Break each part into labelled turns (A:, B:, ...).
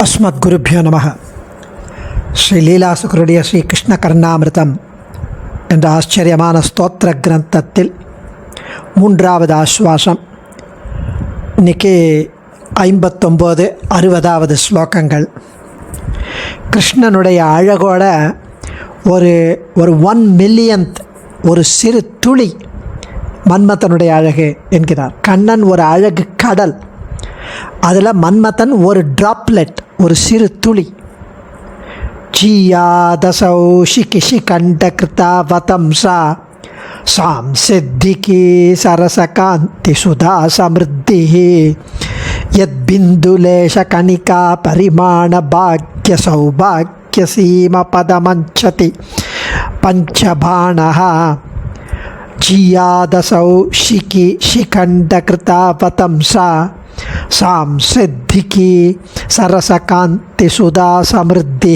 A: அஸ்மத்குருப்யோ நமः. ஸ்ரீ லீலாசுகருடைய ஸ்ரீ கிருஷ்ண கர்ணாமிருதம் என்ற ஆச்சரியமான ஸ்தோத்திர கிரந்தத்தில் 3வது ஆஸ்வாசம். இன்றைக்கி 59, 60வது ஸ்லோகங்கள். கிருஷ்ணனுடைய அழகோட ஒரு 1 மில்லியன்த் ஒரு சிறு துளி மன்மதனுடைய அழகு என்கிறார். கண்ணன் ஒரு அழகு கடல், அதில் மன்மதன் ஒரு டிராப்லெட், ஒரு சிறு துளி. ஜீயாதசௌ சிகிஷி கண்ட கிருதாவதம்சா சாம் சித்திகி சரசகாந்தி சுதா சமிருத்தி யத் பிந்துலேஷ கணிகா பரிமாண பாக்ய சௌபாக்ய சீம பதமஞ்சதி பஞ்சபாணஹ. ஜீயாதசௌ சிகி சிகண்ட கிருதாவதம்சா சாம் சித்திகி சரசகாந்தி சுதா சமிருத்தி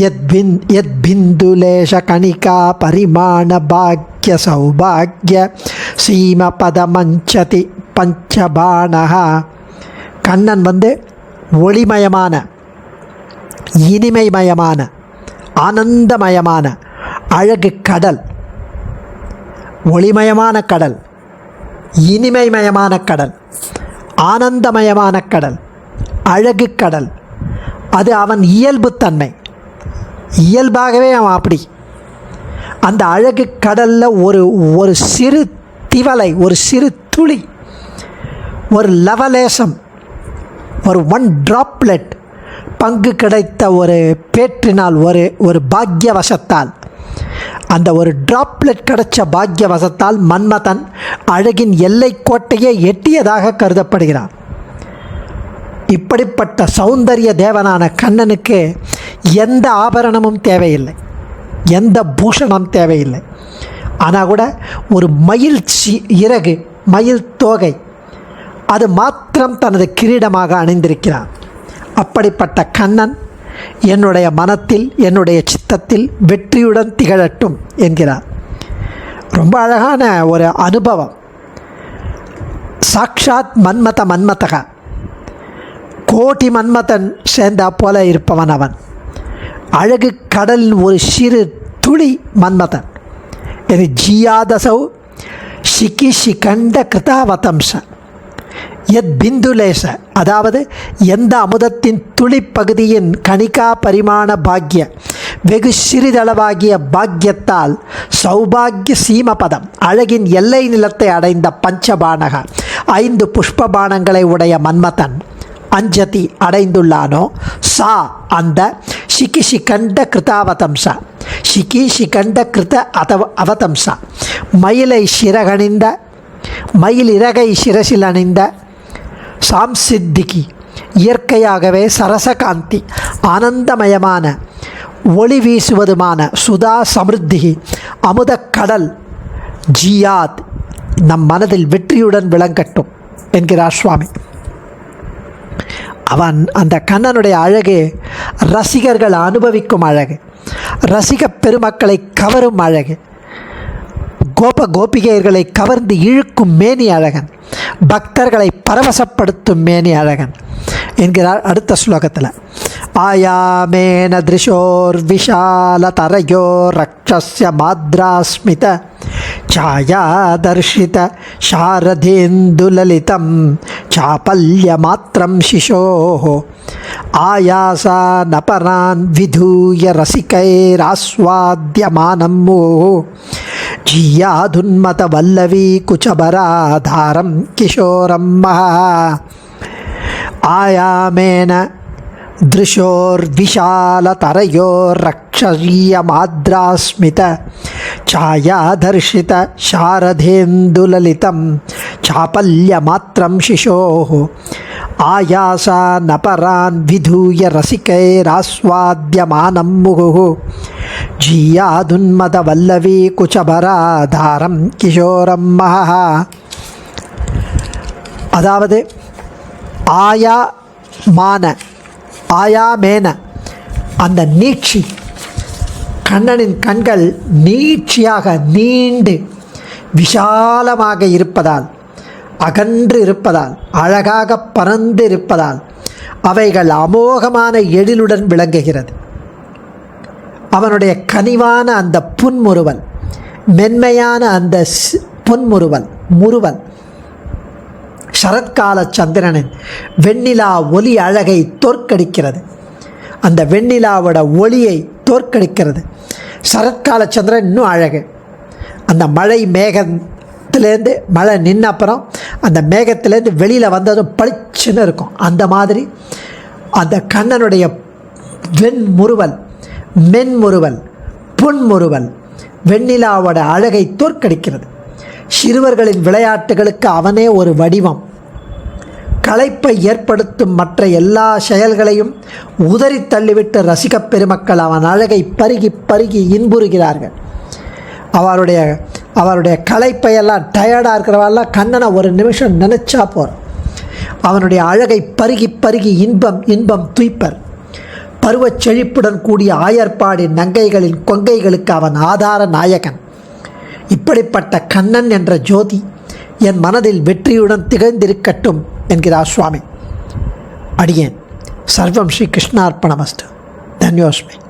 A: யத் பிந்துலேஷ கணிகா பரிமாண பாக்ய சௌபாக்ய சீம பதமஞ்சதி பஞ்சபாணஹ. கண்ணன் ஒளிமயமான, இனிமைமயமான, ஆனந்தமயமான அழகு கடல். ஒளிமயமான கடல், இனிமைமயமான கடல், ஆனந்தமயமான கடல், அழகு கடல். அது அவன் இயல்புத்தன்மை. இயல்பாகவே அவன் அப்படி. அந்த அழகு கடலில் ஒரு சிறு திவலை, ஒரு சிறு துளி, ஒரு லவலேசம், ஒரு 1 டிராப்லெட் பங்கு கிடைத்த ஒரு பேற்றினால், ஒரு பாக்யவசத்தால், அந்த ஒரு டிராப்லெட் கிடைச்ச பாக்யவசத்தால் மன்மதன் அழகின் எல்லை கோட்டையே எட்டியதாக கருதப்படுகிறான். இப்படிப்பட்ட சௌந்தரிய தேவனான கண்ணனுக்கு எந்த ஆபரணமும் தேவையில்லை, எந்த பூஷணம் தேவையில்லை. ஆனால் கூட ஒரு மயில் இறகு, மயில் தோகை, அது மாத்திரம் தனது கிரீடமாக அணிந்திருக்கிறான். அப்படிப்பட்ட கண்ணன் என்னுடைய மனத்தில், என்னுடைய சித்தத்தில் வெற்றியுடன் திகழட்டும் என்கிறார். ரொம்ப அழகான ஒரு அனுபவம். சாக்ஷாத் மன்மதக, கோடி மன்மதன் சேர்ந்தா போல இருப்பவன் அவன். அழகு கடலின் ஒரு சிறு துளி மன்மதன். இது ஜீயாதசௌ சிகி சிகண்ட கிருதாவதம்ச யத் பிந்துலேச, அதாவது எந்த அமுதத்தின் துளி பகுதியின் கணிகா பரிமாண பாக்ய, வெகு சிறிதளவாகிய பாக்யத்தால் சௌபாகிய சீமபதம், அழகின் எல்லை நிலத்தை அடைந்த பஞ்சபாணக, 5 புஷ்பபாணங்களை உடைய மன்மதன் அஞ்சதி அடைந்துள்ளானோ, சா அந்த சிகி சிகண்ட கிருதாவதம்சா, சிகி சிகண்ட கிருத அவதம்சா, மயிலை சிறகணிந்த, மயில் இறகை சிரசில் அணிந்த, சாம்சித்திகி இயற்கையாகவே சரசகாந்தி ஆனந்தமயமான, ஒளி வீசுவதுமான, சுதா சமிருத்தி அமுதக்கடல், ஜியாத் நம் மனதில் வெற்றியுடன் விளங்கட்டும் என்கிறார் சுவாமி. அவன் அந்த கண்ணனுடைய அழகு ரசிகர்கள் அனுபவிக்கும் அழகு, ரசிக பெருமக்களை கவரும் அழகு, கோபிகையர்களை கவர்ந்து இழுக்கும் மேனி அழகன், பக்தர்களை பரவசப்படுத்தும் மேனி அழகன் என்கிறார் அடுத்த ஸ்லோகத்தில். ஆயாமேன திருஷோர் விஷால தரையோ ரக்ஷஸ்ய மாத்ராஸ்மித ಛಾಯಾದರ್ಶಿತ ಶಾರದೇಂದುಲಲಿತಂ ಚಾಪಲ್ಯ ಮಾತ್ರಂ ಶಿಶೋಃ ಆಯಾಸ ನಪರಾನ್ ವಿಧೂಯ ರಸಿಕೈರಾಸ್ವಾದ್ಯಮಾನಂ ಜಿಯಾದುನ್ಮತ ವಲ್ಲವೀ ಕುಚಬರಾಧಾರಂ ಕಿಶೋರಂ ಆಯಾಮೇನ ದೃಶೋರ್ವಿಶಾಲತರಯೋರಕ್ಷೀಯಮಾದ್ರಾಸ್ಮಿತ ಛಾಯಾದರ್ಶಿತ ಶಾರದೇಂದುಲಲಿತಂ ಚಾಪಲ್ಯಮಾತ್ರಂ ಶಿಶೋಃ ಆಯಾಸ ನಪರಾನ್ ವಿಧೂಯ ರಸಿಕೈರಾಸ್ವಾದ್ಯಮಾನಂ ಮುಹುಃ ಜಿಯಾದುನ್ಮದ ವಲ್ಲವೀ ಕುಚಬರಾಧಾರಂ கிஷோரம் மஹ. அதாவது ஆயாமேன அந்த நீட்சி, கண்ணனின் கண்கள் நீட்சியாக நீண்டு விஷாலமாக இருப்பதால், அகன்று இருப்பதால், அழகாக பறந்து இருப்பதால், அவைகள் அமோகமான எழிலுடன் விளங்குகிறது. அவனுடைய கனிவான அந்த புன்முறுவல், மென்மையான அந்த முறுவல் சரத்கால சந்திரனின் வெண்ணிலா ஒளி அழகை தோற்கடிக்கிறது. அந்த வெண்ணிலாவோட ஒளியை தோற்கடிக்கிறது. சரத்கால சந்திரன் இன்னும் அழகு. அந்த மழை மேகத்திலேருந்து மழை நின்ன அப்புறம் அந்த மேகத்திலேருந்து வெளியில் வந்ததும் பளிச்சுன்னு இருக்கும். அந்த மாதிரி அந்த கண்ணனுடைய வெண்முறுவல், மென்முறுவல், பொன்முறுவல் வெண்ணிலாவோட அழகை தோற்கடிக்கிறது. சிறுவர்களின் விளையாட்டுகளுக்கு அவனே ஒரு வடிவம். களைப்பை ஏற்படுத்தும் மற்ற எல்லா செயல்களையும் உதறி தள்ளிவிட்டு ரசிகப் பெருமக்கள் அவன் அழகை பருகி பருகி இன்புறுகிறார்கள். அவருடைய களைப்பையெல்லாம் டயர்டாக இருக்கிறவெல்லாம் கண்ணனை ஒரு நிமிஷம் நினச்சா போகிறோம். அவனுடைய அழகை பருகி பருகி இன்பம் துய்ப்பர். பருவச் செழிப்புடன் கூடிய ஆயர்பாடி நங்கைகளின் கொங்கைகளுக்கு அவன் ஆதார நாயகன். இப்படிப்பட்ட கண்ணன் என்ற ஜோதி என் மனதில் வெற்றியுடன் திகழ்ந்திருக்கட்டும் என்கிறார் சுவாமி. அடியேன். சர்வம் ஸ்ரீ கிருஷ்ணார்ப்பணமஸ்து. தன்யோஸ்மி.